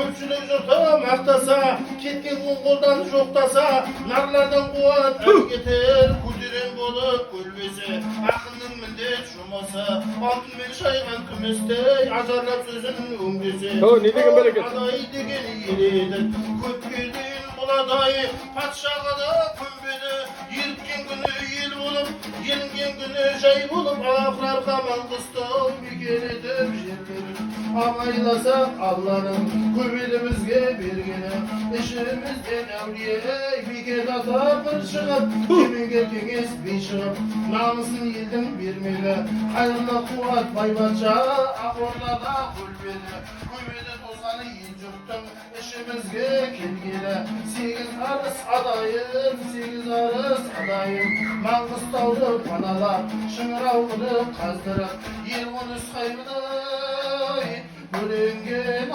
Көпшілік жұрты мақтаса, кеткен қолдан жоқтаса, нарлардан қуат әкетер, көтерем болып көлбесе, ақынның міндет жұмысы, алтынмен шайған күмістей, ажарлап сөзін өңдесе, адай деген еледі, көпке дейін бұладай, патшаға да көнбеді, еліккен күні ел болып, елінген күні жай болып, ақырар қамал қыстау бекер етіп жерлерін. Абайласақ Алланың көп елімізге бергені, ішімізден әулие бекет атар бір шығып, кемеңгер кеңес бей шығып, намысын елдің бермелі, қайырлы қуат байбатша ақорлада көлбелі, көбеді тозғаны ел жұрттың ішімізге келгелі, сегіз арыс адайым, Маңғыстауды паналап, Шыңырауды қаздырып, ел қоныс қаймыдай, бөленген